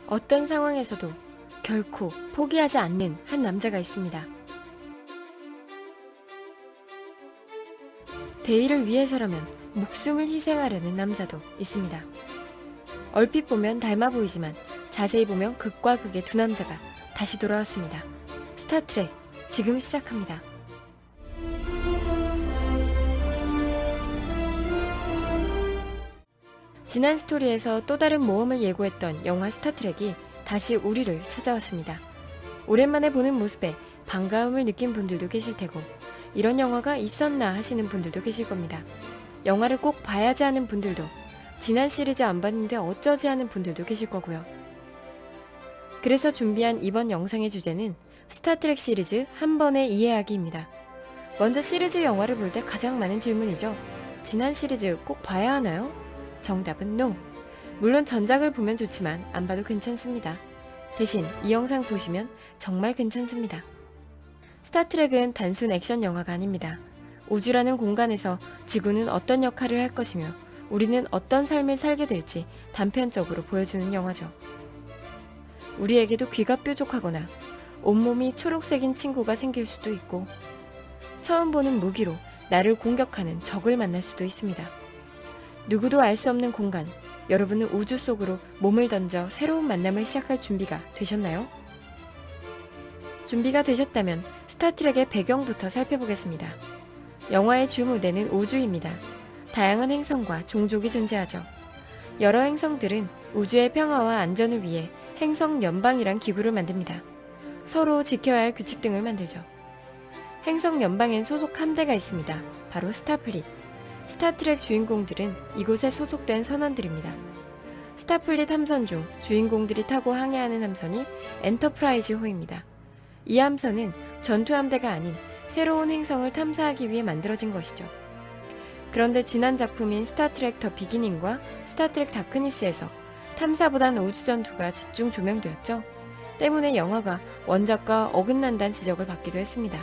어떤 상황에서도 결코 포기하지 않는 한 남자가 있습니다. 대의를 위해서라면 목숨을 희생하려는 남자도 있습니다. 얼핏 보면 닮아 보이지만 자세히 보면 극과 극의 두 남자가 다시 돌아왔습니다. 스타트랙 지금 시작합니다. 지난 스토리에서 또 다른 모험을 예고했던 영화 스타트랙이 다시 우리를 찾아왔습니다. 오랜만에 보는 모습에 반가움을 느낀 분들도 계실 테고 이런 영화가 있었나 하시는 분들도 계실 겁니다. 영화를 꼭 봐야지 하는 분들도 지난 시리즈 안 봤는데 어쩌지 하는 분들도 계실 거고요. 그래서 준비한 이번 영상의 주제는 스타트랙 시리즈 한 번에 이해하기입니다. 먼저 시리즈 영화를 볼 때 가장 많은 질문이죠. 지난 시리즈 꼭 봐야 하나요? 정답은 NO! 물론 전작을 보면 좋지만 안 봐도 괜찮습니다. 대신 이 영상 보시면 정말 괜찮습니다. 스타트랙은 단순 액션 영화가 아닙니다. 우주라는 공간에서 지구는 어떤 역할을 할 것이며 우리는 어떤 삶을 살게 될지 단편적으로 보여주는 영화죠. 우리에게도 귀가 뾰족하거나 온몸이 초록색인 친구가 생길 수도 있고 처음 보는 무기로 나를 공격하는 적을 만날 수도 있습니다. 누구도 알 수 없는 공간, 여러분은 우주 속으로 몸을 던져 새로운 만남을 시작할 준비가 되셨나요? 준비가 되셨다면 스타트랙의 배경부터 살펴보겠습니다. 영화의 주무대는 우주입니다. 다양한 행성과 종족이 존재하죠. 여러 행성들은 우주의 평화와 안전을 위해 행성 연방이란 기구를 만듭니다. 서로 지켜야 할 규칙 등을 만들죠. 행성 연방엔 소속 함대가 있습니다. 바로 스타플릿. 스타트랙 주인공들은 이곳에 소속된 선원들입니다. 스타플릿 함선 중 주인공들이 타고 항해하는 함선이 엔터프라이즈호입니다. 이 함선은 전투함대가 아닌 새로운 행성을 탐사하기 위해 만들어진 것이죠. 그런데 지난 작품인 스타트랙 더 비기닝과 스타트랙 다크니스에서 탐사보단 우주전투가 집중 조명되었죠. 때문에 영화가 원작과 어긋난다는 지적을 받기도 했습니다.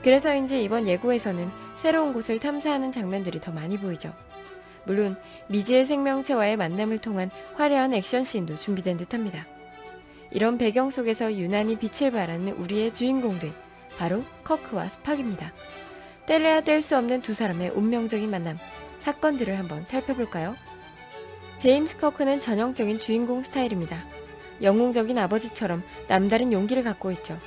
그래서인지 이번 예고에서는 새로운 곳을 탐사하는 장면들이 더 많이 보이죠. 물론 미지의 생명체와의 만남을 통한 화려한 액션씬도 준비된 듯합니다. 이런 배경 속에서 유난히 빛을 발하는 우리의 주인공들, 바로 커크와 스팍입니다. 뗄래야 뗄 수 없는 두 사람의 운명적인 만남, 사건들을 한번 살펴볼까요? 제임스 커크는 전형적인 주인공 스타일입니다. 영웅적인 아버지처럼 남다른 용기를 갖고 있죠.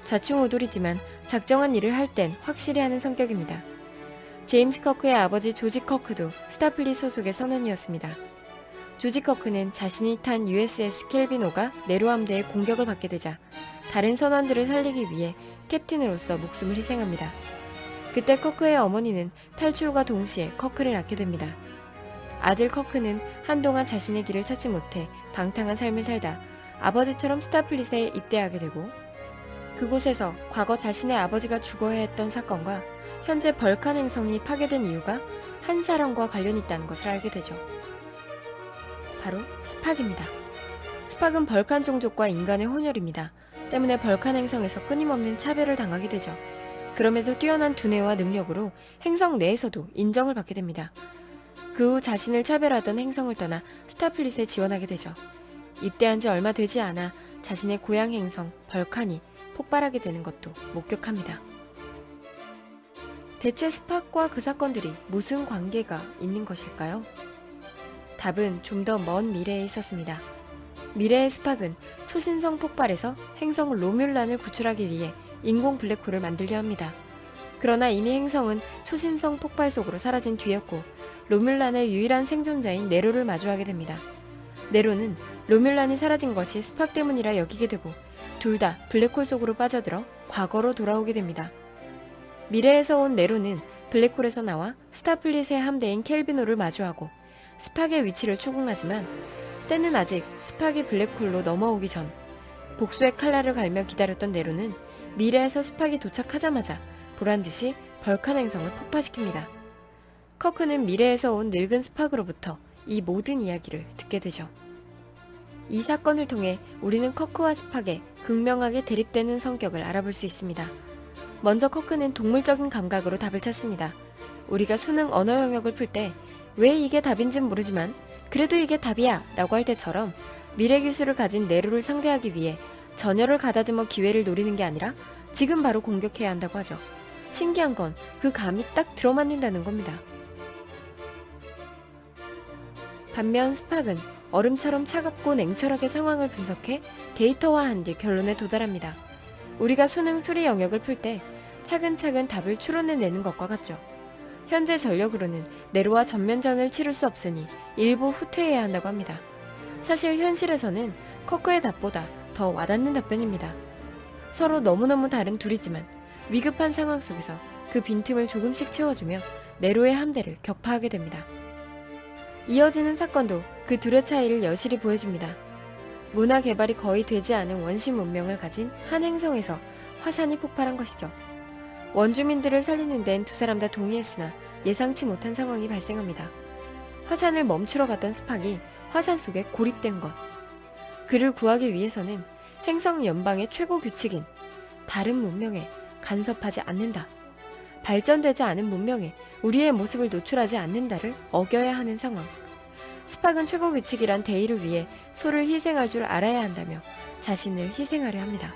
좌충우돌이지만 작정한 일을 할 땐 확실히 하는 성격입니다. 제임스 커크의 아버지 조지 커크도 스타플릿 소속의 선원이었습니다. 조지 커크는 자신이 탄 USS 켈비노가 네로 함대의 공격을 받게 되자 다른 선원들을 살리기 위해 캡틴으로서 목숨을 희생합니다. 그때 커크의 어머니는 탈출과 동시에 커크를 낳게 됩니다. 아들 커크는 한동안 자신의 길을 찾지 못해 방탕한 삶을 살다 아버지처럼 스타플릿에 입대하게 되고 그곳에서 과거 자신의 아버지가 죽어야 했던 사건과 현재 벌칸 행성이 파괴된 이유가 한 사람과 관련이 있다는 것을 알게 되죠. 바로 스팍입니다. 스팍은 벌칸 종족과 인간의 혼혈입니다. 때문에 벌칸 행성에서 끊임없는 차별을 당하게 되죠. 그럼에도 뛰어난 두뇌와 능력으로 행성 내에서도 인정을 받게 됩니다. 그 후 자신을 차별하던 행성을 떠나 스타플릿에 지원하게 되죠. 입대한 지 얼마 되지 않아 자신의 고향 행성 벌칸이 폭발하게 되는 것도 목격합니다. 대체 스팍과 그 사건들이 무슨 관계가 있는 것일까요? 답은 좀 더 먼 미래에 있었습니다. 미래의 스팍은 초신성 폭발에서 행성 로뮬란을 구출하기 위해 인공 블랙홀을 만들려 합니다. 그러나 이미 행성은 초신성 폭발 속으로 사라진 뒤였고 로뮬란의 유일한 생존자인 네로를 마주하게 됩니다. 네로는 로뮬란이 사라진 것이 스팍 때문이라 여기게 되고 둘 다 블랙홀 속으로 빠져들어 과거로 돌아오게 됩니다. 미래에서 온 네로는 블랙홀에서 나와 스타플릿의 함대인 켈비노를 마주하고 스팍의 위치를 추궁하지만 때는 아직 스팍이 블랙홀로 넘어오기 전 복수의 칼날을 갈며 기다렸던 네로는 미래에서 스팍이 도착하자마자 보란듯이 벌칸 행성을 폭파시킵니다. 커크는 미래에서 온 늙은 스팍으로부터 이 모든 이야기를 듣게 되죠. 이 사건을 통해 우리는 커크와 스팍의 극명하게 대립되는 성격을 알아볼 수 있습니다. 먼저 커크는 동물적인 감각으로 답을 찾습니다. 우리가 수능 언어 영역을 풀 때 왜 이게 답인진 모르지만 그래도 이게 답이야 라고 할 때처럼 미래 기술을 가진 네로를 상대하기 위해 전열을 가다듬어 기회를 노리는 게 아니라 지금 바로 공격해야 한다고 하죠. 신기한 건 그 감이 딱 들어맞는다는 겁니다. 반면 스팍은 얼음처럼 차갑고 냉철하게 상황을 분석해 데이터화한 뒤 결론에 도달합니다. 우리가 수능 수리 영역을 풀 때 차근차근 답을 추론해내는 것과 같죠. 현재 전력으로는 네로와 전면전을 치를 수 없으니 일부 후퇴해야 한다고 합니다. 사실 현실에서는 커크의 답보다 더 와닿는 답변입니다. 서로 너무너무 다른 둘이지만 위급한 상황 속에서 그 빈틈을 조금씩 채워주며 네로의 함대를 격파하게 됩니다. 이어지는 사건도 그 둘의 차이를 여실히 보여줍니다. 문화 개발이 거의 되지 않은 원시 문명을 가진 한 행성에서 화산이 폭발한 것이죠. 원주민들을 살리는 데는 두 사람 다 동의했으나 예상치 못한 상황이 발생합니다. 화산을 멈추러 갔던 스팍이 화산 속에 고립된 것. 그를 구하기 위해서는 행성 연방의 최고 규칙인 다른 문명에 간섭하지 않는다. 발전되지 않은 문명에 우리의 모습을 노출하지 않는다를 어겨야 하는 상황. 스팍은 최고 규칙이란 대의를 위해 소를 희생할 줄 알아야 한다며 자신을 희생하려 합니다.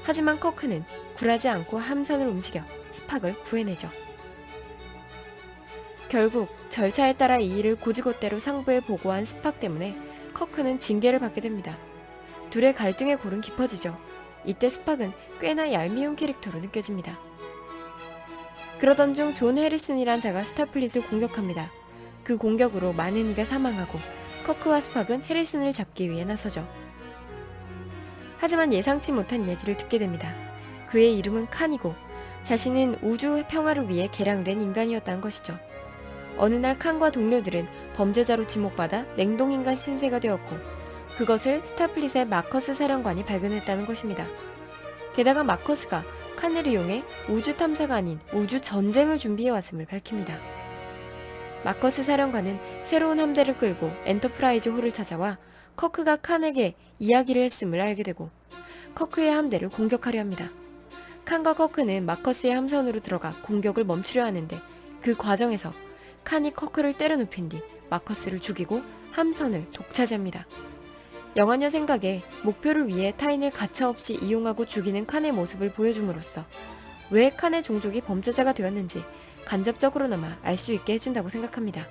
하지만 커크는 굴하지 않고 함선을 움직여 스팍을 구해내죠. 결국 절차에 따라 이 일을 고지곳대로 상부에 보고한 스팍 때문에 커크는 징계를 받게 됩니다. 둘의 갈등의 골은 깊어지죠. 이때 스팍은 꽤나 얄미운 캐릭터로 느껴집니다. 그러던 중 존 해리슨이란 자가 스타플릿을 공격합니다. 그 공격으로 많은 이가 사망하고 커크와 스팍은 해리슨을 잡기 위해 나서죠. 하지만 예상치 못한 얘기를 듣게 됩니다. 그의 이름은 칸이고 자신은 우주 평화를 위해 개량된 인간이었다는 것이죠. 어느 날 칸과 동료들은 범죄자로 지목받아 냉동인간 신세가 되었고 그것을 스타플릿의 마커스 사령관이 발견했다는 것입니다. 게다가 마커스가 칸을 이용해 우주 탐사가 아닌 우주 전쟁을 준비해왔음을 밝힙니다. 마커스 사령관은 새로운 함대를 끌고 엔터프라이즈 호를 찾아와 커크가 칸에게 이야기를 했음을 알게 되고 커크의 함대를 공격하려 합니다. 칸과 커크는 마커스의 함선으로 들어가 공격을 멈추려 하는데 그 과정에서 칸이 커크를 때려눕힌 뒤 마커스를 죽이고 함선을 독차지합니다. 영화녀 생각에 목표를 위해 타인을 가차없이 이용하고 죽이는 칸의 모습을 보여줌으로써 왜 칸의 종족이 범죄자가 되었는지 간접적으로나마 알 수 있게 해준다고 생각합니다.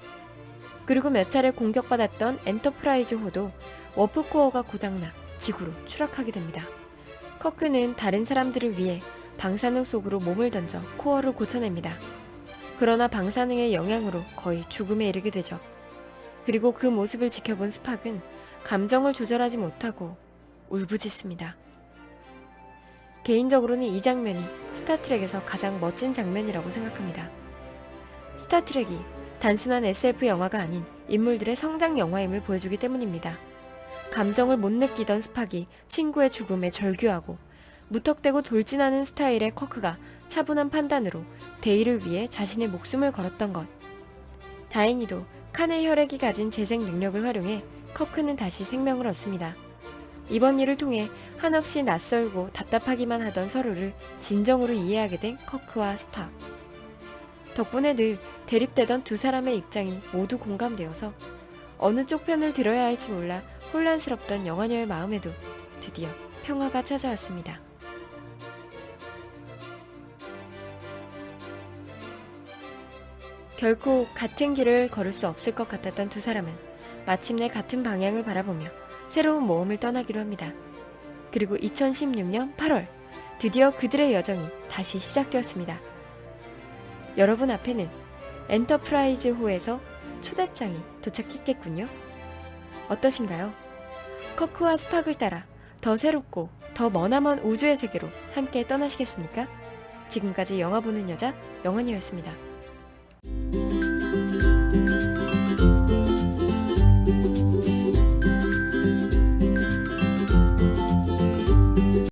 그리고 몇 차례 공격받았던 엔터프라이즈호도 워프코어가 고장나 지구로 추락하게 됩니다. 커크는 다른 사람들을 위해 방사능 속으로 몸을 던져 코어를 고쳐냅니다. 그러나 방사능의 영향으로 거의 죽음에 이르게 되죠. 그리고 그 모습을 지켜본 스팍은 감정을 조절하지 못하고 울부짖습니다. 개인적으로는 이 장면이 스타트rek에서 가장 멋진 장면이라고 생각합니다. 스타트rek이 단순한 SF 영화가 아닌 인물들의 성장 영화임을 보여주기 때문입니다. 감정을 못 느끼던 스팍이 친구의 죽음에 절규하고 무턱대고 돌진하는 스타일의 커크가 차분한 판단으로 대의를 위해 자신의 목숨을 걸었던 것. 다행히도 칸의 혈액이 가진 재생 능력을 활용해 커크는 다시 생명을 얻습니다. 이번 일을 통해 한없이 낯설고 답답하기만 하던 서로를 진정으로 이해하게 된 커크와 스팍. 덕분에 늘 대립되던 두 사람의 입장이 모두 공감되어서 어느 쪽 편을 들어야 할지 몰라 혼란스럽던 영화녀의 마음에도 드디어 평화가 찾아왔습니다. 결코 같은 길을 걸을 수 없을 것 같았던 두 사람은 마침내 같은 방향을 바라보며 새로운 모험을 떠나기로 합니다. 그리고 2016년 8월 드디어 그들의 여정이 다시 시작되었습니다. 여러분 앞에는 엔터프라이즈호에서 초대장이 도착했겠군요. 어떠신가요? 커크와 스팍을 따라 더 새롭고 더 머나먼 우주의 세계로 함께 떠나시겠습니까? 지금까지 영화 보는 여자 영환이었습니다.